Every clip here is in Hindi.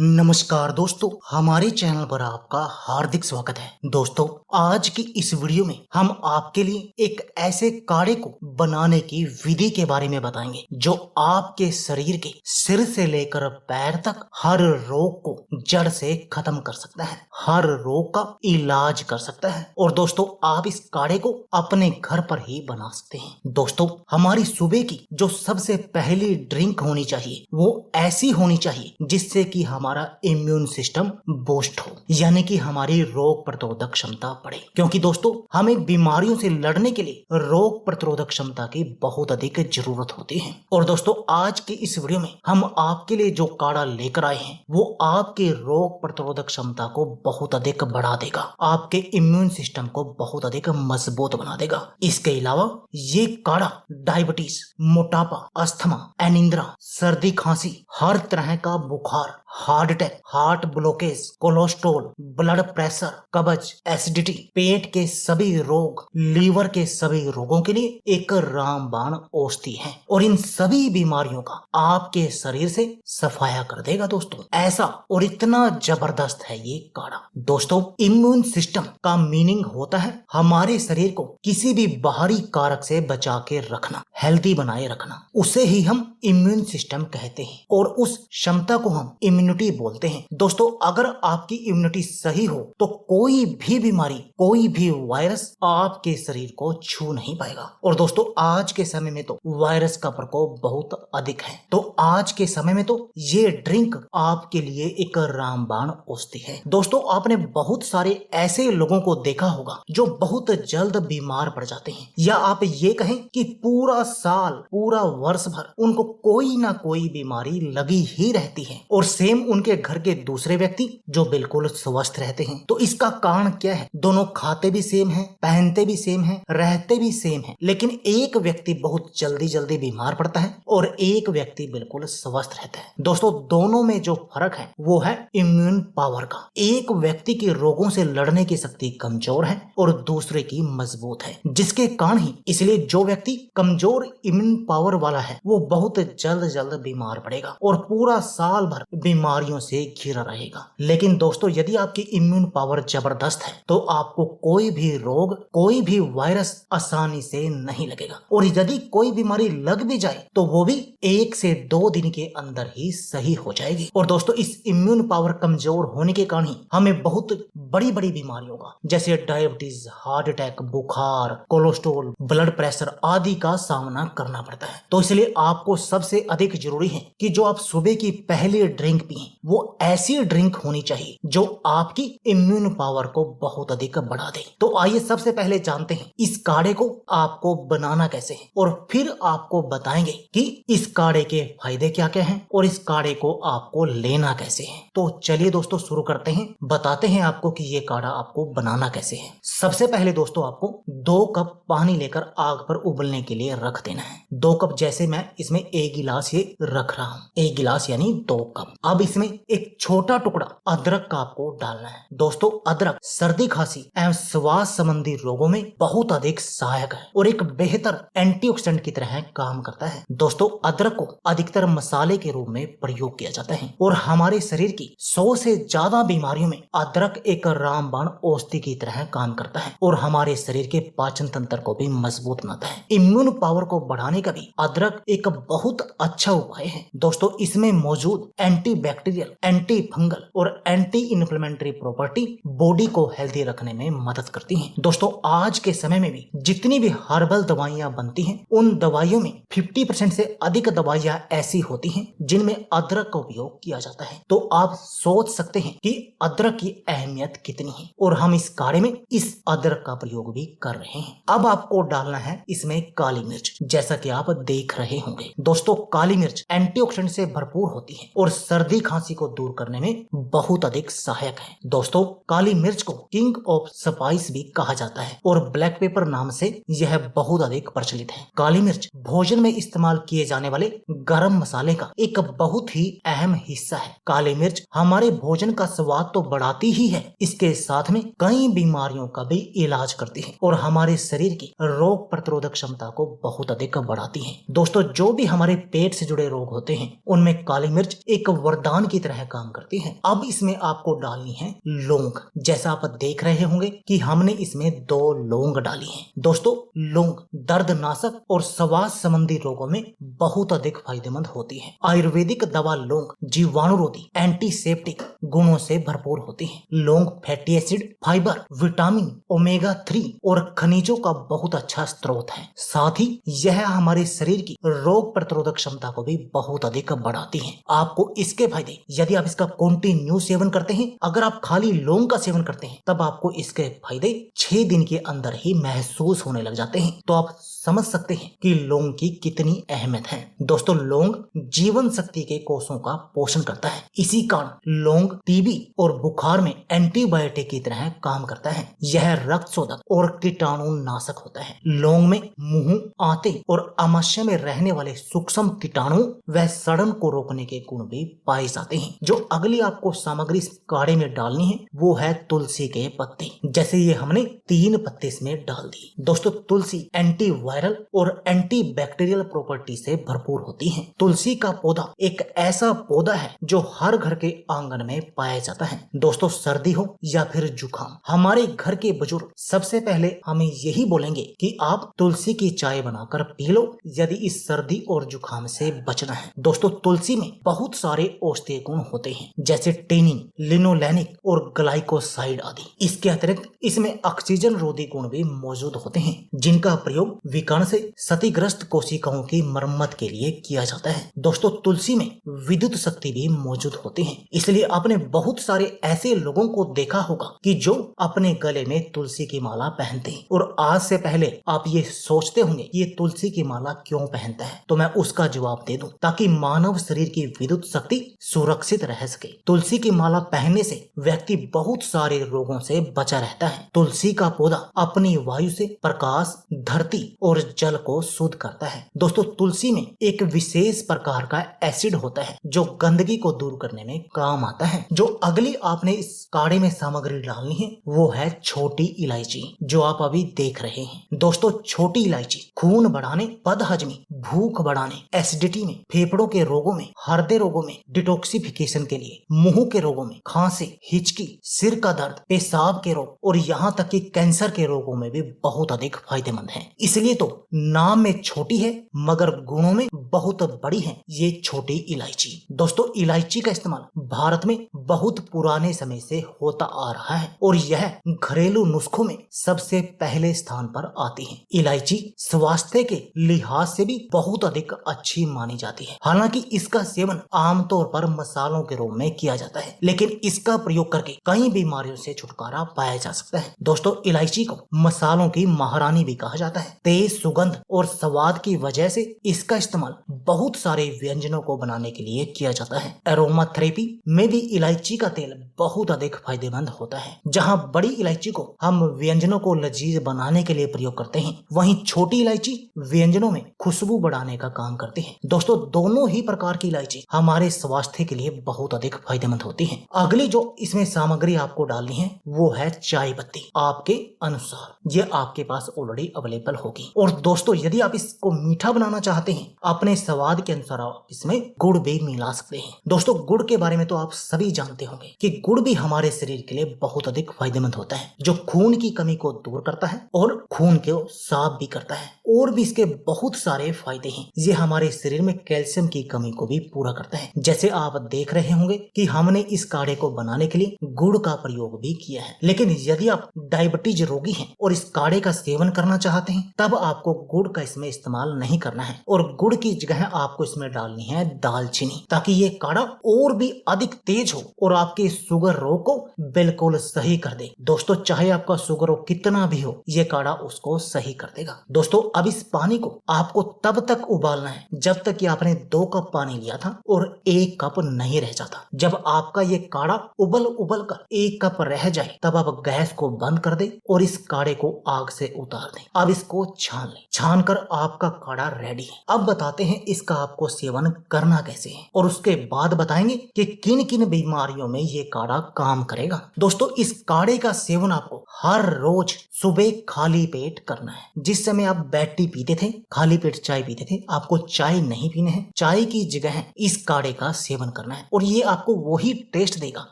नमस्कार दोस्तों, हमारे चैनल पर आपका हार्दिक स्वागत है। दोस्तों, आज की इस वीडियो में हम आपके लिए एक ऐसे काढ़े को बनाने की विधि के बारे में बताएंगे जो आपके शरीर के सिर से लेकर पैर तक हर रोग को जड़ से खत्म कर सकता है, हर रोग का इलाज कर सकता है। और दोस्तों, आप इस काढ़े को अपने घर पर ही बना सकते हैं। दोस्तों, हमारी सुबह की जो सबसे पहली ड्रिंक होनी चाहिए वो ऐसी होनी चाहिए जिससे कि हमारा इम्यून सिस्टम बूस्ट हो, यानी कि हमारी रोग प्रतिरोधक क्षमता बढ़े। क्योंकि दोस्तों, हमें बीमारियों से लड़ने के लिए रोग प्रतिरोधक क्षमता की बहुत अधिक जरूरत होती है। और दोस्तों, आज की इस वीडियो में हम आपके लिए जो काढ़ा लेकर आए हैं वो आपके रोग प्रतिरोधक क्षमता को बहुत अधिक बढ़ा देगा, आपके इम्यून सिस्टम को बहुत अधिक मजबूत बना देगा। इसके अलावा ये काढ़ा डायबिटीज, मोटापा, अस्थमा, एनिंद्रा, सर्दी, खांसी, हर तरह का बुखार, heart attack, heart blockage, cholesterol, blood pressure, कब्ज, एसिडिटी, पेट के सभी रोग, लीवर के सभी रोगों के लिए एक रामबाण औषधि है और इन सभी बीमारियों का आपके शरीर से सफाया कर देगा। दोस्तों, ऐसा और इतना जबरदस्त है ये काढ़ा। दोस्तों, इम्यून सिस्टम का मीनिंग होता है हमारे शरीर को किसी भी बाहरी कारक से बचा के रखना, हेल्दी बनाए रखना। उसे ही हम इम्यून सिस्टम कहते हैं और उस क्षमता को हम इम्यूनिटी बोलते हैं। दोस्तों, अगर आपकी इम्यूनिटी सही हो तो कोई भी बीमारी, कोई भी वायरस आपके शरीर को छू नहीं पाएगा। और दोस्तों, आज के समय में तो वायरस का प्रकोप बहुत अधिक है, तो आज के समय में तो ये ड्रिंक आपके लिए एक रामबाण औषधि है। दोस्तों, आपने बहुत सारे ऐसे लोगों को देखा होगा जो बहुत जल्द बीमार पड़ जाते हैं, या आप ये कहें कि पूरा साल, पूरा वर्ष भर उनको कोई ना कोई बीमारी लगी ही रहती है और सेम उनके घर के दूसरे व्यक्ति जो बिल्कुल स्वस्थ रहते हैं। तो इसका कारण क्या है? दोनों खाते भी सेम हैं, पहनते भी सेम हैं, रहते भी सेम हैं, लेकिन एक व्यक्ति बहुत जल्दी जल्दी बीमार पड़ता है और एक व्यक्ति बिल्कुल स्वस्थ रहता है। दोस्तों, दोनों में जो फर्क है वो है इम्यून पावर का। एक व्यक्ति की रोगों से लड़ने की शक्ति कमजोर है और दूसरे की मजबूत है, जिसके कारण ही इसलिए जो व्यक्ति कमजोर इम्यून पावर वाला है वो बहुत जल्द बीमार पड़ेगा और पूरा साल भर बीमारियों से घिरा रहेगा। लेकिन दोस्तों, यदि आपकी इम्यून पावर जबरदस्त है तो आपको कोई भी रोग, कोई भी वायरस आसानी से नहीं लगेगा और यदि कोई बीमारी लग भी जाए तो वो भी 1 से 2 दिन के अंदर ही सही हो जाएगी। और दोस्तों, इस इम्यून पावर कमजोर होने के कारण ही हमें बहुत बड़ी बड़ी बीमारियों का, जैसे डायबिटीज, हार्ट अटैक, बुखार, कोलेस्ट्रॉल, ब्लड प्रेशर आदि का सामना करना पड़ता है। तो इसलिए आपको सबसे अधिक जरूरी है कि जो आप सुबह की पहली ड्रिंक पिए वो ऐसी ड्रिंक होनी चाहिए जो आपकी इम्यून पावर को बहुत अधिक बढ़ा दे। तो आइए सबसे पहले जानते हैं इस काढ़े को आपको बनाना कैसे है और फिर आपको बताएंगे कि इस काढ़े के फायदे क्या क्या हैं और इस काढ़े को आपको लेना कैसे है। तो चलिए दोस्तों, शुरू करते हैं, बताते हैं आपको कि ये काढ़ा आपको बनाना कैसे है। सबसे पहले दोस्तों, आपको 2 कप पानी लेकर आग पर उबलने के लिए रख देना है। 2 कप जैसे मैं इसमें 1 गिलास ये रख रहा हूँ, 1 गिलास यानी 2 कप। अब इसमें एक छोटा टुकड़ा अदरक का आपको डालना है। दोस्तों, अदरक सर्दी, खांसी एवं श्वास संबंधी रोगों में बहुत अधिक सहायक है और एक बेहतर एंटीऑक्सीडेंट की तरह काम करता है। दोस्तों, अदरक को अधिकतर मसाले के रूप में प्रयोग किया जाता है और हमारे शरीर की 100 से ज्यादा बीमारियों में अदरक एक रामबाण औषधि की तरह काम करता है और हमारे शरीर के पाचन तंत्र को भी मजबूत बनाता है। इम्यून पावर को बढ़ाने का भी अदरक एक बहुत अच्छा उपाय है। दोस्तों, इसमें मौजूद एंटी बैक्टीरियल, एंटी फंगल और एंटी इन्फ्लेमेटरी प्रॉपर्टी बॉडी को हेल्दी रखने में मदद करती हैं। दोस्तों, आज के समय में भी जितनी भी हर्बल दवाइयां बनती हैं उन दवाइयों में 50% से अधिक दवाइयां ऐसी होती हैं जिनमें अदरक का उपयोग किया जाता है। तो आप सोच सकते हैं कि अदरक की अहमियत कितनी है और हम इस काढ़े में इस अदरक का प्रयोग भी कर रहे हैं। अब आपको डालना है इसमें काली मिर्च, जैसा कि आप देख रहे होंगे। दोस्तों, काली मिर्च एंटीऑक्सीडेंट से भरपूर होती है और सर्दी खांसी को दूर करने में बहुत अधिक सहायक है। दोस्तों, काली मिर्च को किंग ऑफ स्पाइस भी कहा जाता है और ब्लैक पेपर नाम से यह बहुत अधिक प्रचलित है। काली मिर्च भोजन में इस्तेमाल किए जाने वाले गरम मसाले का एक बहुत ही अहम हिस्सा है। काली मिर्च हमारे भोजन का स्वाद तो बढ़ाती ही है, इसके साथ में कई बीमारियों का भी इलाज करती है और हमारे शरीर की रोग प्रतिरोधक क्षमता को बहुत अधिक बढ़ाती है। दोस्तों, जो भी हमारे पेट से जुड़े रोग होते हैं उनमें काली मिर्च एक वरदान की तरह काम करती है। अब इसमें आपको डालनी है लौंग। जैसा आप देख रहे होंगे कि हमने इसमें 2 लौंग डाली हैं। दोस्तों लौंग दर्दनाशक और श्वास संबंधी रोगों में बहुत अधिक फायदेमंद होती है। आयुर्वेदिक दवा लौंग जीवाणुरोधी, एंटीसेप्टिक गुणों से भरपूर होती है। लौंग fatty acid, fibre, vitamin, omega 3 और खनिजों का बहुत अच्छा स्रोत है। साथ ही यह हमारे शरीर की रोग प्रतिरोधक क्षमता को भी बहुत अधिक बढ़ाती है। आपको इसके फायदे, यदि आप इसका कंटिन्यू सेवन करते हैं, अगर आप खाली लौंग का सेवन करते हैं, तब आपको इसके फायदे 6 दिन के अंदर ही महसूस होने लग जाते हैं। तो आप समझ सकते हैं कि लौंग की कितनी अहमियत है। दोस्तों लौंग जीवन शक्ति के कोषों का पोषण करता है। इसी कारण लौंग टीबी और बुखार में एंटीबायोटिक की तरह काम करता है। यह रक्त शोधक और कीटाणु नाशक होता है। लौंग में मुंह, आंतें और आमाशय में रहने वाले सूक्ष्म कीटाणु व सड़न को रोकने के गुण भी पाए जाते हैं। जो अगली आपको सामग्री इस काढ़े में डालनी है वो है तुलसी के पत्ते। जैसे ये हमने 3 पत्ते इसमें डाल दिए। दोस्तों तुलसी एंटी वायरल और एंटी बैक्टीरियल प्रॉपर्टी से भरपूर होती है। तुलसी का पौधा एक ऐसा पौधा है जो हर घर के आंगन में पाया जाता है। दोस्तों सर्दी हो या फिर जुकाम, हमारे घर के बुजुर्ग सबसे पहले हमें यही बोलेंगे कि आप तुलसी की चाय बनाकर पी लो, यदि इस सर्दी और जुकाम से बचना है। दोस्तों तुलसी में बहुत सारे औषधीय गुण होते हैं, जैसे टेनिन, लिनोलेनिक और ग्लाइकोसाइड आदि। इसके अतिरिक्त इसमें ऑक्सीजन रोधी गुण भी मौजूद होते हैं, जिनका प्रयोग विकर्ण से क्षतिग्रस्त कोशिकाओं की मरम्मत के लिए किया जाता है। दोस्तों तुलसी में विद्युत शक्ति भी मौजूद होती है, इसलिए आपने बहुत सारे ऐसे लोगों को देखा होगा कि जो अपने गले में तुलसी की माला पहनते हैं। और आज से पहले आप ये सोचते होंगे ये तुलसी की माला क्यों पहनता है, तो मैं उसका जवाब दे दूं, ताकि मानव शरीर की विद्युत शक्ति सुरक्षित रह सके। तुलसी की माला पहनने से व्यक्ति बहुत सारे रोगों से बचा रहता है। तुलसी का पौधा अपनी वायु से प्रकाश, धरती और जल को शुद्ध करता है। दोस्तों तुलसी में एक विशेष प्रकार का एसिड होता है जो गंदगी को दूर करने में काम आता है। जो अगली आपने इस काढ़े में सामग्री डालनी है वो है छोटी इलायची, जो आप अभी देख रहे हैं। दोस्तों छोटी इलायची खून बढ़ाने, बदहजमी, भूख बढ़ाने, एसिडिटी में, फेफड़ों के रोगों में, हृदय रोगों में, डिटॉक्सिफिकेशन के लिए, मुंह के रोगों में, खांसी, हिचकी, सिर का दर्द, पेशाब के रोग और यहाँ तक कि कैंसर के रोगों में भी बहुत अधिक फायदेमंद है। इसलिए तो नाम में छोटी है मगर गुणों में बहुत बड़ी है ये छोटी इलायची। दोस्तों इलायची का इस्तेमाल भारत में बहुत पुराने समय से होता आ रहा है और यह घरेलू नुस्खों में सबसे पहले स्थान पर आती है। इलायची स्वास्थ्य के लिहाज से भी बहुत अधिक अच्छी मानी जाती है। हालांकि इसका सेवन आमतौर पर मसालों के रूप में किया जाता है, लेकिन इसका प्रयोग करके कई बीमारियों से छुटकारा पाया जा सकता है। दोस्तों इलायची को मसालों की महारानी भी कहा जाता है। तेज सुगंध और स्वाद की वजह से इसका इस्तेमाल बहुत सारे व्यंजनों को बनाने के लिए किया जाता है। एरोमा थेरेपी में भी इलायची का तेल बहुत अधिक फायदेमंद होता है। जहां बड़ी इलायची को हम व्यंजनों को लजीज बनाने के लिए प्रयोग करते हैं, वहीं छोटी इलायची व्यंजनों में खुशबू बढ़ाने का काम करती है। दोस्तों दोनों ही प्रकार की इलायची हमारे स्वास्थ्य के लिए बहुत अधिक फायदेमंद होती है। अगली जो इसमें सामग्री आपको डालनी है वो है चाय पत्ती। आपके अनुसार ये आपके पास ऑलरेडी अवेलेबल होगी। और दोस्तों यदि आप इसको मीठा बनाना चाहते हैं, अपने स्वाद के अनुसार आप इसमें गुड़ भी मिला सकते हैं। दोस्तों गुड़ के बारे में तो आप सभी जानते होंगे कि गुड़ भी हमारे शरीर के लिए बहुत अधिक फायदेमंद होता है, जो खून की कमी को दूर करता है और खून को साफ भी करता है। और भी इसके बहुत सारे फायदे हैं। ये हमारे शरीर में कैल्शियम की कमी को भी पूरा करता है। जैसे आप देख रहे होंगे कि हमने इस काढ़े को बनाने के लिए गुड़ का प्रयोग भी किया है। लेकिन यदि आप डायबिटीज रोगी हैं और इस काढ़े का सेवन करना चाहते हैं, तब आपको गुड़ का इसमें इस्तेमाल नहीं करना है और गुड़ की जगह आपको इसमें डालनी है दालचीनी, ताकि ये काढ़ा और भी अधिक तेज हो और आपके शुगर रोग को बिल्कुल सही कर दे। दोस्तों चाहे आपका शुगर रोग कितना भी हो, ये काढ़ा उसको सही कर देगा। दोस्तों अब इस पानी को आपको तब तक उबालना है जब तक कि आपने 2 कप पानी लिया था और 1 कप नहीं रह जाता। जब आपका ये काढ़ा उबल कर 1 कप रह जाए, तब आप गैस को बंद कर दे और इस काढ़े को आग से उतार दें। अब इसको छान लें। छान कर आपका काढ़ा रेडी है। अब बताते हैं इसका आपको सेवन करना कैसे है और उसके बाद बताएंगे कि किन किन बीमारियों में ये काढ़ा काम करेगा। दोस्तों, इस काढ़े का सेवन आपको हर रोज सुबह खाली पेट करना है। जिस समय आप बेड टी पीते थे, खाली पेट चाय पीते थे, आपको चाय नहीं पीने हैं। चाय की जगह इस काढ़े का सेवन करना है और ये आपको वही टेस्ट देगा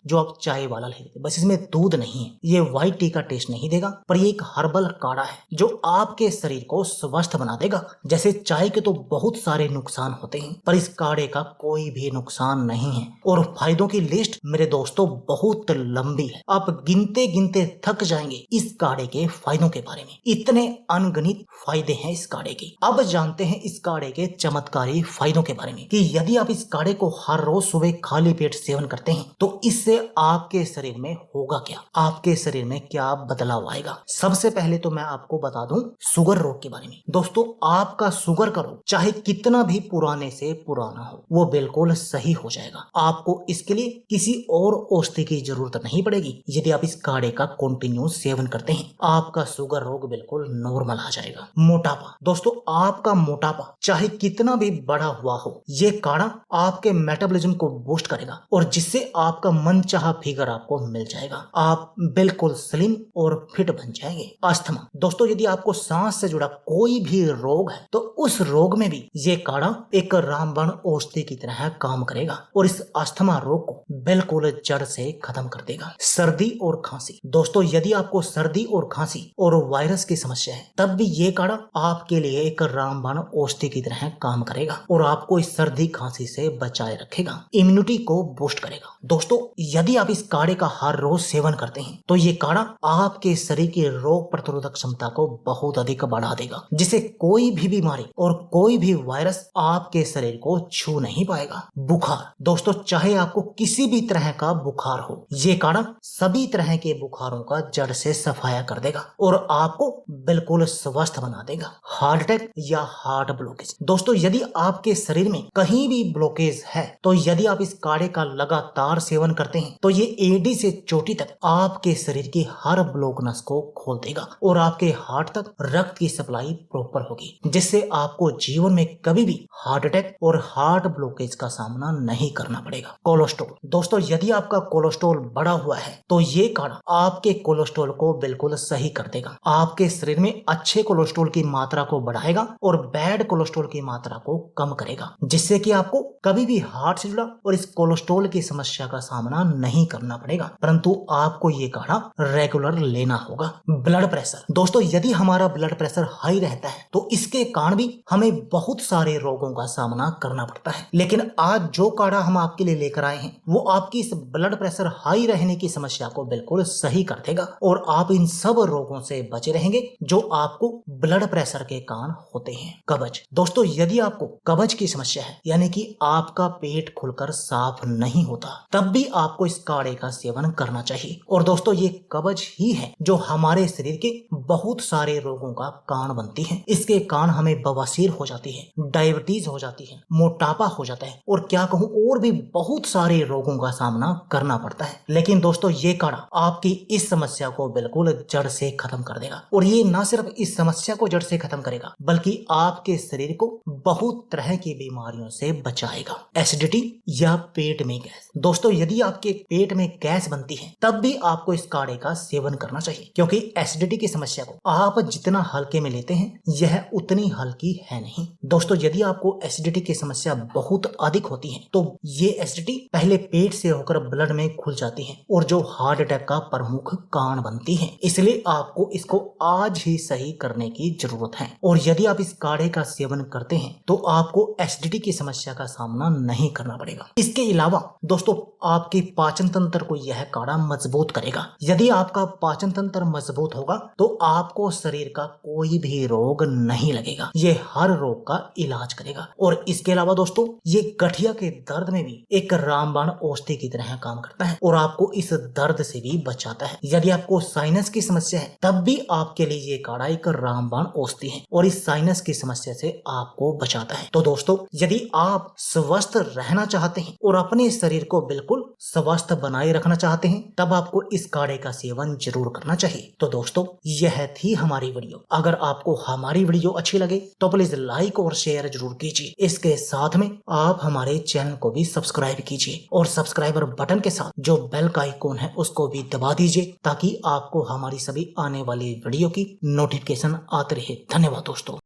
जो आप चाय वाला लेते थे। बस इसमें दूध नहीं है, ये व्हाइट टी का टेस्ट नहीं देगा, पर ये एक हर्बल काढ़ा है जो आपके शरीर को स्वस्थ बना देगा। जैसे चाय के तो बहुत सारे नुकसान होते हैं, पर इस काढ़े का कोई भी नुकसान नहीं है और फायदों की लिस्ट मेरे दोस्तों बहुत लंबी है। आप गिनते गिनते थक जाएंगे इस काढ़े के फायदों के बारे में। इतने अनगिनत फायदे हैं इस काढ़े के। अब जानते हैं इस काढ़े के चमत्कारी फायदों के बारे में कि यदि आप इस काढ़े को हर रोज सुबह खाली पेट सेवन करते हैं तो इससे आपके शरीर में होगा क्या, आपके शरीर में क्या बदलाव आएगा। सबसे पहले तो मैं आपको बता दूं शुगर रोग के बारे में। दोस्तों, आपका शुगर का रोग चाहे कितना भी पुराने से पुराना हो, वो बिल्कुल सही हो जाएगा। आपको इसके लिए किसी और औषधि की जरूरत नहीं पड़ेगी। यदि आप इस काढ़े का कंटिन्यू सेवन करते हैं, आपका शुगर रोग बिल्कुल नॉर्मल आ जाएगा। मोटापा, दोस्तों आपका मोटापा चाहे कितना भी बढ़ा हुआ हो, ये काढ़ा आपके मेटाबॉलिज्म को बूस्ट करेगा और जिससे आपका मनचाहा फिगर आपको मिल जाएगा। आप बिल्कुल स्लिम और फिट बन जाएंगे। अस्थमा, दोस्तों यदि आपको सांस से जुड़ा कोई भी रोग है तो उस रोग में भी ये काढ़ा एक रामबाण औषधि की तरह काम करेगा और इस अस्थमा रोग को बिल्कुल जड़ से खत्म कर देगा। सर्दी और खांसी, दोस्तों यदि आपको सर्दी और खांसी और वायरस की समस्या है तब भी ये काढ़ा आपके लिए एक रामबाण औषधि की तरह काम करेगा और आपको इस सर्दी खांसी से बचाए रखेगा, इम्यूनिटी को बूस्ट करेगा। दोस्तों, यदि आप इस काढ़े का हर रोज सेवन करते हैं तो ये काढ़ा आपके शरीर की रोग प्रतिरोधक क्षमता को बहुत अधिक बढ़ा देगा, जिससे कोई भी बीमारी और कोई भी वायरस आपके शरीर को छू नहीं पाएगा। बुखार, दोस्तों चाहे आपको किसी भी तरह का बुखार हो, ये काढ़ा सभी तरह के बुखारों का जड़ से सफाया कर देगा और आपको बिल्कुल स्वस्थ बना देगा। हार्ट अटैक या हार्ट ब्लॉकेज, दोस्तों यदि आपके शरीर में कहीं भी ब्लॉकेज है तो यदि आप इस काढ़े का लगातार सेवन करते हैं तो ये एडी से चोटी तक आपके शरीर की हर ब्लॉक नस को खोल देगा और आपके हार्ट तक रक्त की सप्लाई प्रॉपर होगी, जिससे आपको जीवन में कभी भी हार्ट अटैक और हार्ट ब्लॉकेज का सामना नहीं करना पड़ेगा। कोलेस्ट्रॉल, दोस्तों यदि आपका कोलेस्ट्रॉल बढ़ा हुआ है तो ये काढ़ा आपके कोलेस्ट्रॉल को बिल्कुल सही कर देगा। आपके शरीर में अच्छे कोलेस्ट्रॉल की मात्रा को बढ़ाएगा और बैड कोलेस्ट्रॉल की मात्रा को कम करेगा, जिससे कि आपको कभी भी हार्ट से जुड़ा और इस कोलेस्ट्रॉल की समस्या का सामना नहीं करना पड़ेगा, परंतु आपको ये काढ़ा रेगुलर लेना होगा। ब्लड प्रेशर, दोस्तों यदि हमारा ब्लड प्रेशर हाई रहता है तो इसके कारण भी हमें बहुत सारे रोगों का सामना करना पड़ता है, लेकिन आज जो काढ़ा हम आपके लिए लेकर आए हैं वो आपकी इस ब्लड प्रेशर हाई रहने की समस्या को बिल्कुल सही कर देगा और आप इन सब रोगों से बचे रहेंगे जो आपको ब्लड प्रेशर के कारण होते हैं। कब्ज, दोस्तों यदि आपको कब्ज की समस्या है, यानी कि आपका पेट खुलकर साफ नहीं होता, तब भी आपको इस काढ़े का सेवन करना चाहिए। और दोस्तों ये कब्ज ही है जो हमारे शरीर के बहुत सारे रोगों का कारण बनती है। इसके कारण हमें बवासीर हो जाती है, डायबिटीज हो जाती है, मोटापा हो जाता है और क्या कहूँ और भी बहुत सारे रोगों का सामना करना पड़ता है। लेकिन दोस्तों ये काढ़ा आपकी इस समस्या को बिल्कुल जड़ से खत्म कर देगा और ये न सिर्फ इस समस्या को जड़ से खत्म करेगा बल्कि आपके शरीर को बहुत तरह की बीमारियों से बचाएगा। एसिडिटी या पेट में गैस, दोस्तों यदि आपके पेट में गैस बनती है तब भी आपको इस काढ़े का सेवन करना चाहिए, क्योंकि एसिडिटी की समस्या को आप जितना हल्के में लेते हैं यह उतनी हल्की है नहीं। दोस्तों यदि आपको एसिडिटी की समस्या बहुत अधिक होती है तो ये एसिडिटी पहले पेट से होकर ब्लड में घुल जाती है और जो हार्ट अटैक का प्रमुख कारण बनती है। इसलिए आपको इसको आज ही सही करने की जरूरत है और यदि आप इस काढ़े का सेवन करते हैं तो आपको एसिडिटी की समस्या का सामना नहीं करना पड़ेगा। इसके अलावा दोस्तों आपके पाचन तंत्र को यह काढ़ा मजबूत करेगा। यदि आपका पाचन तंत्र मजबूत होगा तो आपको शरीर का कोई भी रोग नहीं लगेगा, ये हर रोग का इलाज करेगा। और इसके अलावा दोस्तों ये गठिया के दर्द में भी एक रामबाण औषधि की तरह काम करता है और आपको इस दर्द से भी बचाता है। यदि आपको साइनस की समस्या है तब भी आपके लिए ये काढ़ा एक रामबाण औषधि है और इस साइनस की समस्या से आपको बचाता है। तो दोस्तों यदि आप स्वस्थ रहना चाहते हैं और अपने शरीर को बिल्कुल स्वस्थ बनाए रखना चाहते हैं तब आपको इस काढ़े का सेवन जरूर करना चाहिए। तो दोस्तों यह थी हमारी वीडियो। अगर आपको हमारी वीडियो अच्छी लगे तो प्लीज लाइक और शेयर जरूर कीजिए। इसके साथ में आप हमारे चैनल को भी सब्सक्राइब कीजिए और सब्सक्राइबर बटन के साथ जो बेल का आइकॉन है उसको भी दबा दीजिए ताकि आपको हमारी सभी आने वाली वीडियो की नोटिफिकेशन आते रहे। धन्यवाद दोस्तों।